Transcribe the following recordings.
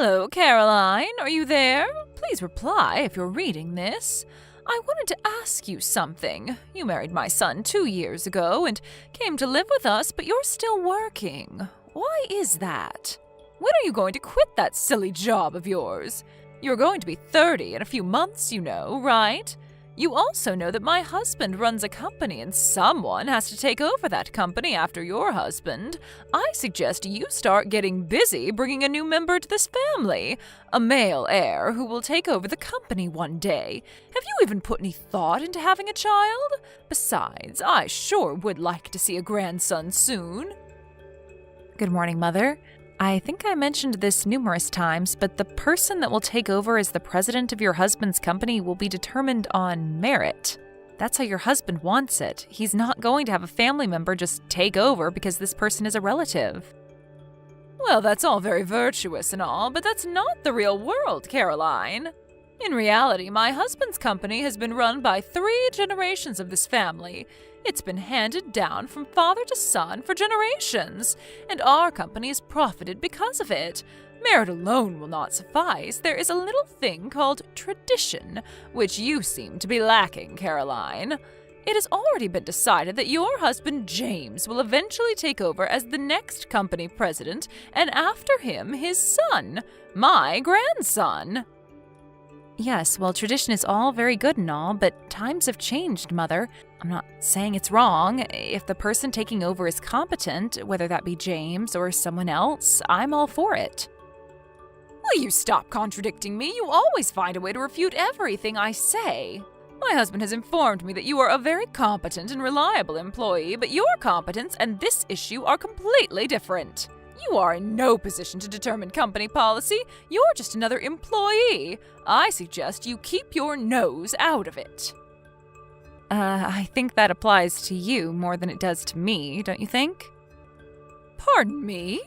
Hello, Caroline. Are you there? Please reply if you're reading this. I wanted to ask you something. You married my son 2 years ago and came to live with us, but you're still working. Why is that? When are you going to quit that silly job of yours? You're going to be 30 in a few months, you know, right? You also know that my husband runs a company and someone has to take over that company after your husband. I suggest you start getting busy bringing a new member to this family, a male heir who will take over the company one day. Have you even put any thought into having a child? Besides, I sure would like to see a grandson soon. Good morning, Mother. I think I mentioned this numerous times, but the person that will take over as the president of your husband's company will be determined on merit. That's how your husband wants it. He's not going to have a family member just take over because this person is a relative. Well, that's all very virtuous and all, but that's not the real world, Caroline. In reality, my husband's company has been run by 3 generations of this family. It's been handed down from father to son for generations, and our company has profited because of it. Merit alone will not suffice. There is a little thing called tradition, which you seem to be lacking, Caroline. It has already been decided that your husband James will eventually take over as the next company president, and after him, his son, my grandson. Yes, well, tradition is all very good and all, but times have changed, Mother. I'm not saying it's wrong. If the person taking over is competent, whether that be James or someone else, I'm all for it. Will you stop contradicting me? You always find a way to refute everything I say. My husband has informed me that you are a very competent and reliable employee, but your competence and this issue are completely different. You are in no position to determine company policy. You're just another employee. I suggest you keep your nose out of it. I think that applies to you more than it does to me, don't you think? Pardon me?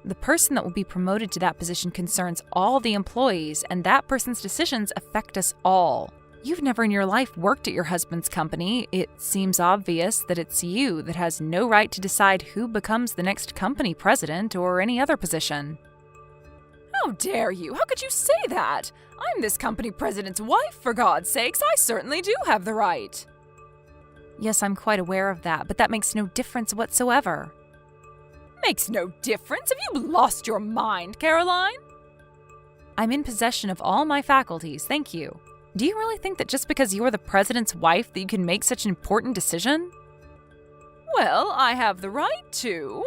The person that will be promoted to that position concerns all the employees, and that person's decisions affect us all. You've never in your life worked at your husband's company. It seems obvious that it's you that has no right to decide who becomes the next company president or any other position. How dare you? How could you say that? I'm this company president's wife, for God's sakes. I certainly do have the right. Yes, I'm quite aware of that, but that makes no difference whatsoever. Makes no difference? Have you lost your mind, Caroline? I'm in possession of all my faculties, thank you. Do you really think that just because you're the president's wife that you can make such an important decision? Well, I have the right to.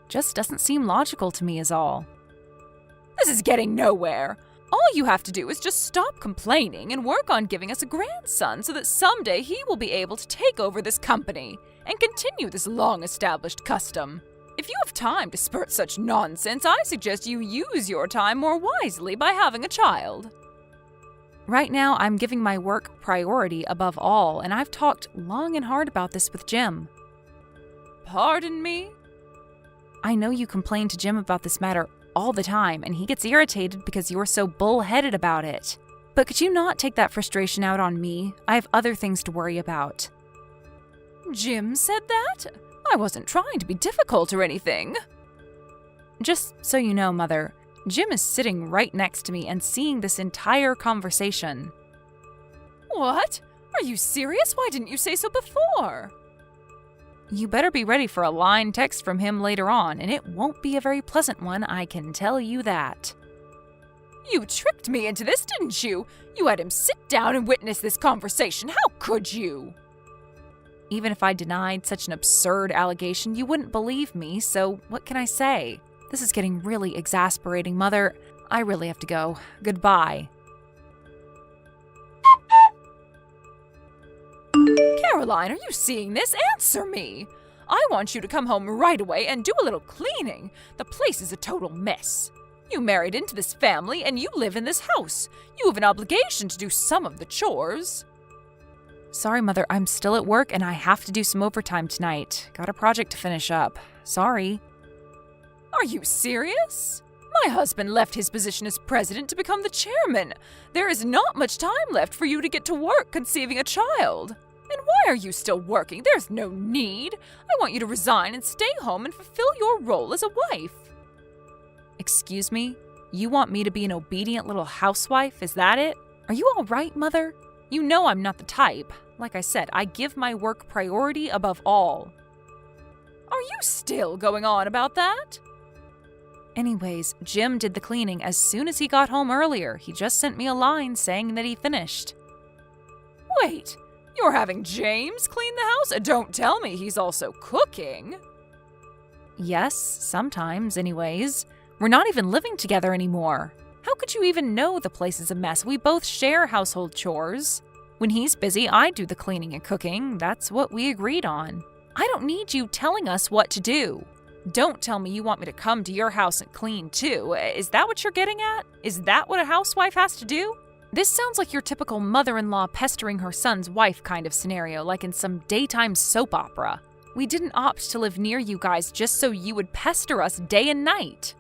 Just doesn't seem logical to me is all. This is getting nowhere. All you have to do is just stop complaining and work on giving us a grandson so that someday he will be able to take over this company and continue this long-established custom. If you have time to spurt such nonsense, I suggest you use your time more wisely by having a child. Right now, I'm giving my work priority above all, and I've talked long and hard about this with Jim. Pardon me? I know you complain to Jim about this matter all the time, and he gets irritated because you're so bullheaded about it. But could you not take that frustration out on me? I have other things to worry about. Jim said that? I wasn't trying to be difficult or anything. Just so you know, Mother, Jim is sitting right next to me and seeing this entire conversation. What? Are you serious? Why didn't you say so before? You better be ready for a line text from him later on, and it won't be a very pleasant one, I can tell you that. You tricked me into this, didn't you? You had him sit down and witness this conversation. How could you? Even if I denied such an absurd allegation, you wouldn't believe me, so what can I say? This is getting really exasperating, Mother. I really have to go. Goodbye. Caroline, are you seeing this? Answer me! I want you to come home right away and do a little cleaning. The place is a total mess. You married into this family and you live in this house. You have an obligation to do some of the chores. Sorry, Mother, I'm still at work and I have to do some overtime tonight. Got a project to finish up. Sorry. Are you serious? My husband left his position as president to become the chairman. There is not much time left for you to get to work conceiving a child. And why are you still working? There's no need. I want you to resign and stay home and fulfill your role as a wife. Excuse me? You want me to be an obedient little housewife, is that it? Are you all right, Mother? You know I'm not the type. Like I said, I give my work priority above all. Are you still going on about that? Anyways, Jim did the cleaning as soon as he got home earlier. He just sent me a line saying that he finished. Wait, you're having James clean the house? Don't tell me he's also cooking. Yes, sometimes, anyways. We're not even living together anymore. How could you even know the place is a mess? We both share household chores. When he's busy, I do the cleaning and cooking. That's what we agreed on. I don't need you telling us what to do. Don't tell me you want me to come to your house and clean too. Is that what you're getting at? Is that what a housewife has to do? This sounds like your typical mother-in-law pestering her son's wife kind of scenario, like in some daytime soap opera. We didn't opt to live near you guys just so you would pester us day and night.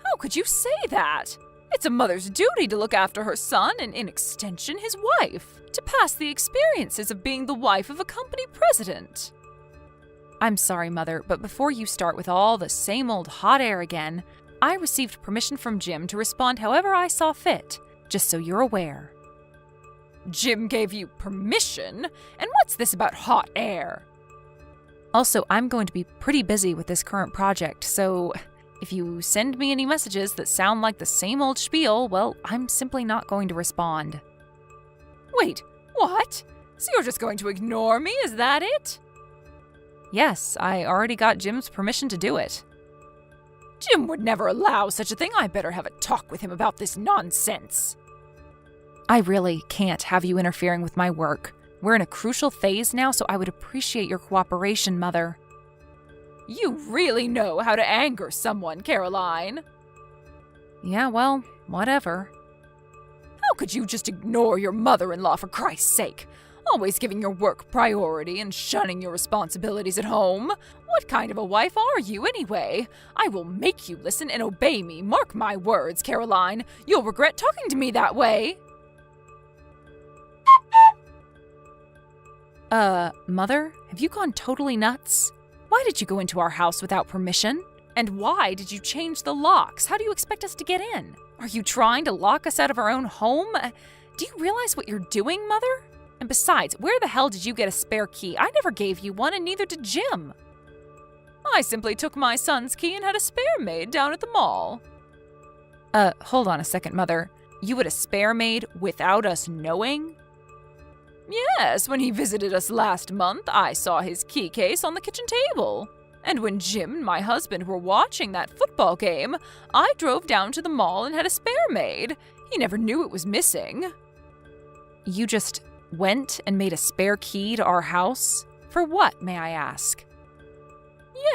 How could you say that? It's a mother's duty to look after her son and, in extension, his wife, to pass the experiences of being the wife of a company president. I'm sorry, Mother, but before you start with all the same old hot air again, I received permission from Jim to respond however I saw fit, just so you're aware. Jim gave you permission? And what's this about hot air? Also, I'm going to be pretty busy with this current project, so if you send me any messages that sound like the same old spiel, well, I'm simply not going to respond. Wait, what? So you're just going to ignore me, is that it? Yes, I already got Jim's permission to do it. Jim would never allow such a thing. I better have a talk with him about this nonsense. I really can't have you interfering with my work. We're in a crucial phase now, so I would appreciate your cooperation, Mother. You really know how to anger someone, Caroline. Yeah, well, whatever. How could you just ignore your mother-in-law, for Christ's sake? Always giving your work priority and shunning your responsibilities at home. What kind of a wife are you, anyway? I will make you listen and obey me. Mark my words, Caroline. You'll regret talking to me that way. Mother, have you gone totally nuts? Why did you go into our house without permission? And why did you change the locks? How do you expect us to get in? Are you trying to lock us out of our own home? Do you realize what you're doing, Mother? And besides, where the hell did you get a spare key? I never gave you one, and neither did Jim. I simply took my son's key and had a spare made down at the mall. Hold on a second, Mother. You had a spare made without us knowing? Yes, when he visited us last month, I saw his key case on the kitchen table. And when Jim and my husband were watching that football game, I drove down to the mall and had a spare made. He never knew it was missing. You just went and made a spare key to our house? For what, may I ask?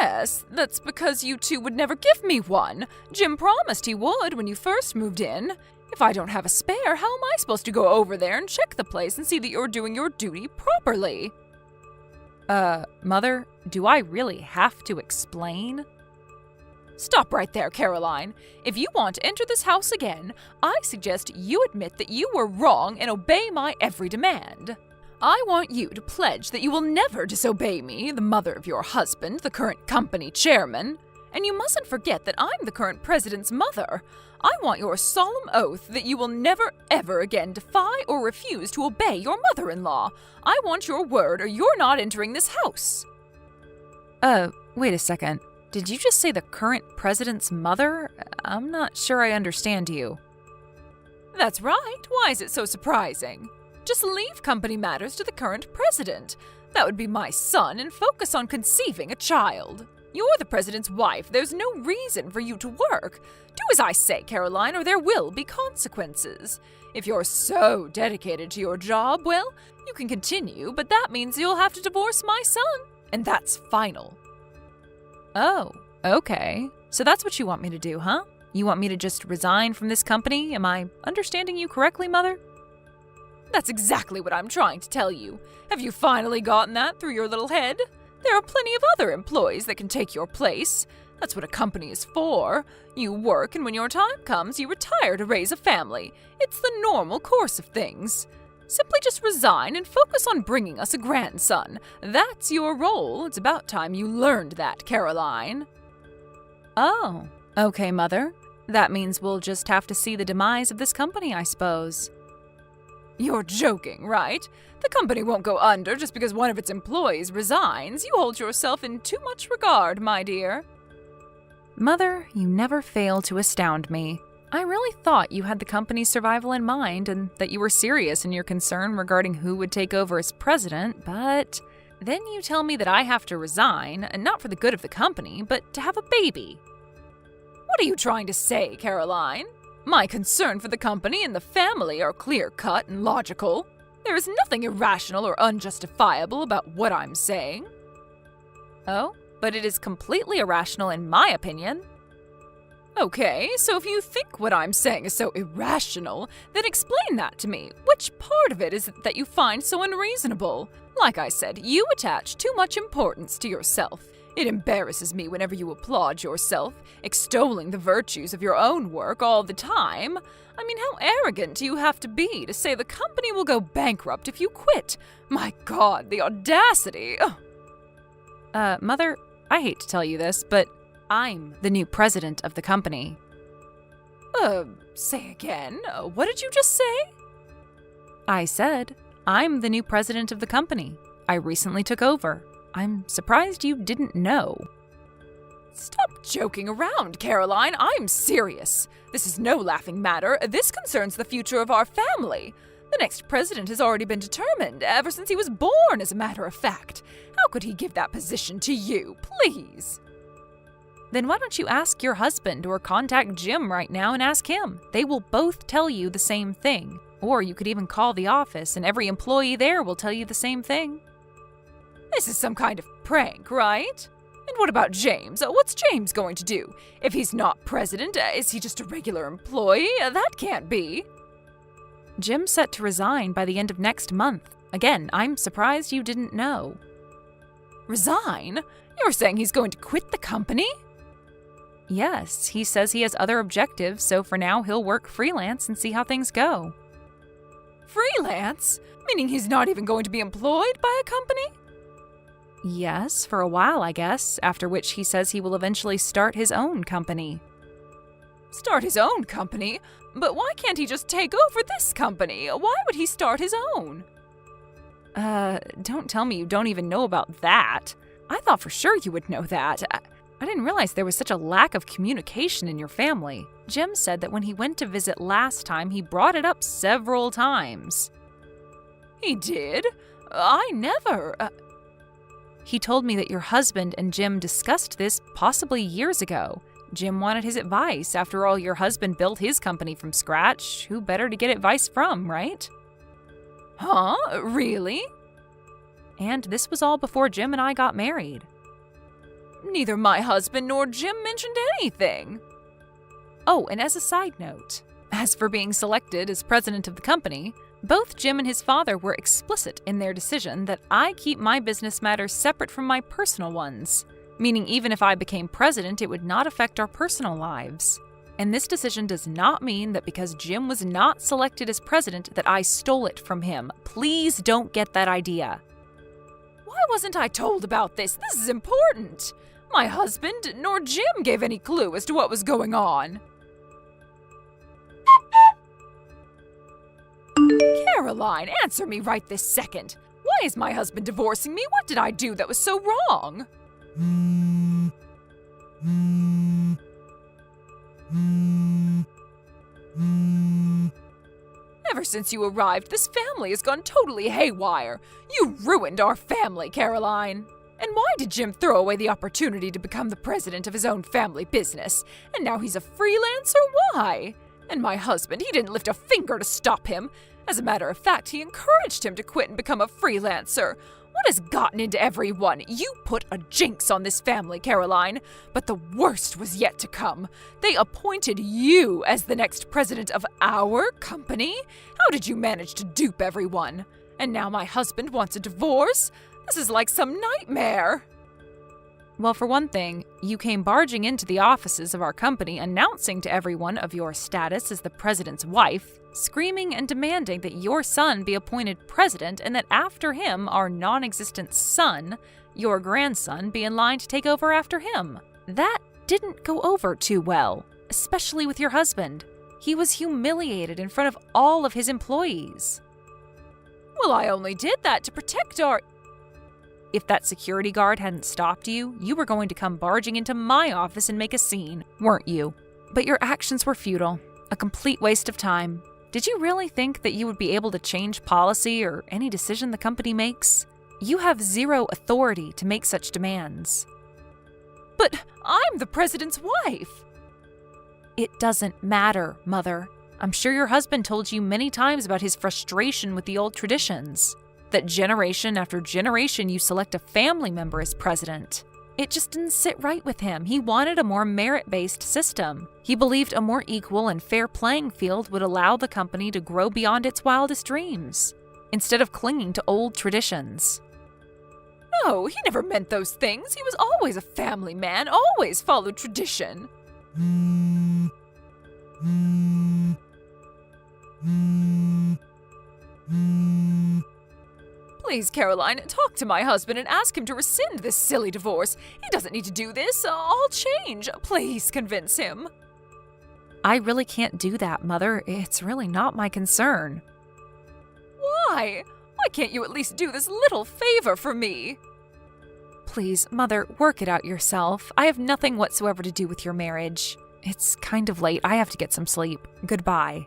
Yes, that's because you two would never give me one. Jim promised he would when you first moved in. If I don't have a spare, how am I supposed to go over there and check the place and see that you're doing your duty properly? Mother, do I really have to explain? Stop right there, Caroline. If you want to enter this house again, I suggest you admit that you were wrong and obey my every demand. I want you to pledge that you will never disobey me, the mother of your husband, the current company chairman. And you mustn't forget that I'm the current president's mother. I want your solemn oath that you will never, ever again defy or refuse to obey your mother-in-law. I want your word or you're not entering this house. Wait a second. Did you just say the current president's mother? I'm not sure I understand you. That's right. Why is it so surprising? Just leave company matters to the current president. That would be my son, and focus on conceiving a child. You're the president's wife. There's no reason for you to work. Do as I say, Caroline, or there will be consequences. If you're so dedicated to your job, well, you can continue, but that means you'll have to divorce my son. And that's final. Oh, okay. So that's what you want me to do, huh? You want me to just resign from this company? Am I understanding you correctly, Mother? That's exactly what I'm trying to tell you. Have you finally gotten that through your little head? There are plenty of other employees that can take your place. That's what a company is for. You work, and when your time comes, you retire to raise a family. It's the normal course of things. Simply just resign and focus on bringing us a grandson. That's your role. It's about time you learned that, Caroline. Oh, Okay, Mother. That means we'll just have to see the demise of this company, I suppose. You're joking, right? The company won't go under just because one of its employees resigns. You hold yourself in too much regard, my dear. Mother, you never fail to astound me. I really thought you had the company's survival in mind and that you were serious in your concern regarding who would take over as president, but then you tell me that I have to resign, and not for the good of the company, but to have a baby. What are you trying to say, Caroline? My concern for the company and the family are clear-cut and logical. There is nothing irrational or unjustifiable about what I'm saying. Oh, but it is completely irrational in my opinion. Okay, so if you think what I'm saying is so irrational, then explain that to me. Which part of it is it that you find so unreasonable? Like I said, you attach too much importance to yourself. It embarrasses me whenever you applaud yourself, extolling the virtues of your own work all the time. I mean, how arrogant do you have to be to say the company will go bankrupt if you quit? My God, the audacity! Mother, I hate to tell you this, but I'm the new president of the company. Say again? What did you just say? I said, I'm the new president of the company. I recently took over. I'm surprised you didn't know. Stop joking around, Caroline. I'm serious. This is no laughing matter. This concerns the future of our family. The next president has already been determined, ever since he was born, as a matter of fact. How could he give that position to you, please? Then why don't you ask your husband or contact Jim right now and ask him? They will both tell you the same thing. Or you could even call the office and every employee there will tell you the same thing. This is some kind of prank, right? And what about James? What's James going to do? If he's not president, is he just a regular employee? That can't be. Jim's set to resign by the end of next month. Again, I'm surprised you didn't know. Resign? You're saying he's going to quit the company? Yes, he says he has other objectives, so for now he'll work freelance and see how things go. Freelance? Meaning he's not even going to be employed by a company? Yes, for a while, I guess, after which he says he will eventually start his own company. Start his own company? But why can't he just take over this company? Why would he start his own? Don't tell me you don't even know about that. I thought for sure you would know that. I didn't realize there was such a lack of communication in your family. Jim said that when he went to visit last time, he brought it up several times. He did? I never... He told me that your husband and Jim discussed this possibly years ago. Jim wanted his advice. After all, your husband built his company from scratch. Who better to get advice from, right? Huh? Really? And this was all before Jim and I got married. Neither my husband nor Jim mentioned anything. Oh, and as a side note, as for being selected as president of the company, both Jim and his father were explicit in their decision that I keep my business matters separate from my personal ones, meaning even if I became president, it would not affect our personal lives. And this decision does not mean that because Jim was not selected as president that I stole it from him. Please don't get that idea. Why wasn't I told about this? This is important. My husband nor Jim gave any clue as to what was going on. Caroline, answer me right this second. Why is my husband divorcing me? What did I do that was so wrong? Ever since you arrived, this family has gone totally haywire. You ruined our family, Caroline. And why did Jim throw away the opportunity to become the president of his own family business? And now he's a freelancer? Why? And my husband, he didn't lift a finger to stop him. As a matter of fact, he encouraged him to quit and become a freelancer. What has gotten into everyone? You put a jinx on this family, Caroline. But the worst was yet to come. They appointed you as the next president of our company? How did you manage to dupe everyone? And now my husband wants a divorce? This is like some nightmare. Well, for one thing, you came barging into the offices of our company announcing to everyone of your status as the president's wife, screaming and demanding that your son be appointed president and that after him, our non-existent son, your grandson, be in line to take over after him. That didn't go over too well, especially with your husband. He was humiliated in front of all of his employees. Well, I only did that to protect our... If that security guard hadn't stopped you, you were going to come barging into my office and make a scene, weren't you? But your actions were futile, a complete waste of time. Did you really think that you would be able to change policy or any decision the company makes? You have zero authority to make such demands. But I'm the president's wife! It doesn't matter, Mother. I'm sure your husband told you many times about his frustration with the old traditions. That generation after generation you select a family member as president. It just didn't sit right with him. He wanted a more merit-based system. He believed a more equal and fair playing field would allow the company to grow beyond its wildest dreams, instead of clinging to old traditions. No, he never meant those things. He was always a family man, always followed tradition. Please, Caroline, talk to my husband and ask him to rescind this silly divorce. He doesn't need to do this. I'll change. Please convince him. I really can't do that, Mother. It's really not my concern. Why? Why can't you at least do this little favor for me? Please, Mother, work it out yourself. I have nothing whatsoever to do with your marriage. It's kind of late. I have to get some sleep. Goodbye.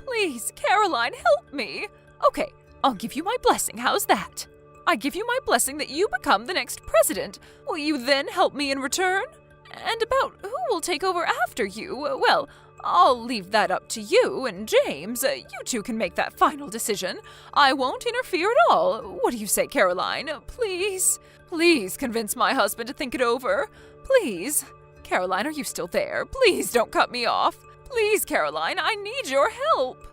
Please, Caroline, help me. Okay, I'll give you my blessing. How's that? I give you my blessing that you become the next president. Will you then help me in return? And about who will take over after you, well, I'll leave that up to you and James. You two can make that final decision. I won't interfere at all. What do you say, Caroline? Please, please convince my husband to think it over. Please. Caroline, are you still there? Please don't cut me off. Please, Caroline, I need your help.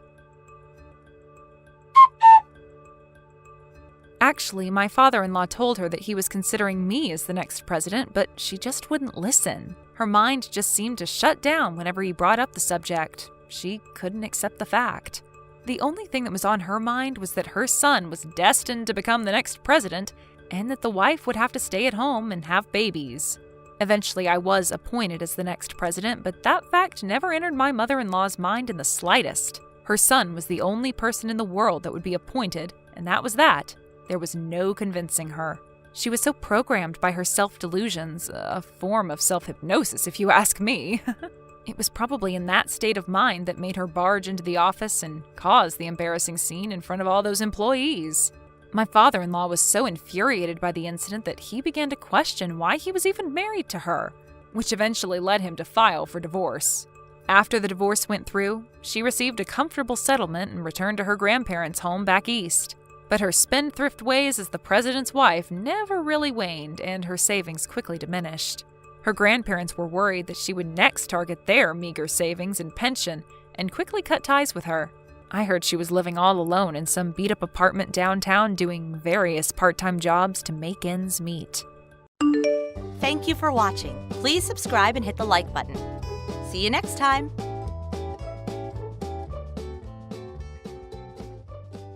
Actually, my father-in-law told her that he was considering me as the next president, but she just wouldn't listen. Her mind just seemed to shut down whenever he brought up the subject. She couldn't accept the fact. The only thing that was on her mind was that her son was destined to become the next president, and that the wife would have to stay at home and have babies. Eventually, I was appointed as the next president, but that fact never entered my mother-in-law's mind in the slightest. Her son was the only person in the world that would be appointed, and that was that. There was no convincing her. She was so programmed by her self-delusions, a form of self-hypnosis if you ask me. It was probably in that state of mind that made her barge into the office and cause the embarrassing scene in front of all those employees. My father-in-law was so infuriated by the incident that he began to question why he was even married to her, which eventually led him to file for divorce. After the divorce went through, she received a comfortable settlement and returned to her grandparents' home back east. But her spendthrift ways as the president's wife never really waned, and her savings quickly diminished. Her grandparents were worried that she would next target their meager savings and pension and quickly cut ties with her. I heard she was living all alone in some beat-up apartment downtown doing various part-time jobs to make ends meet. Thank you for watching. Please subscribe and hit the like button. See you next time.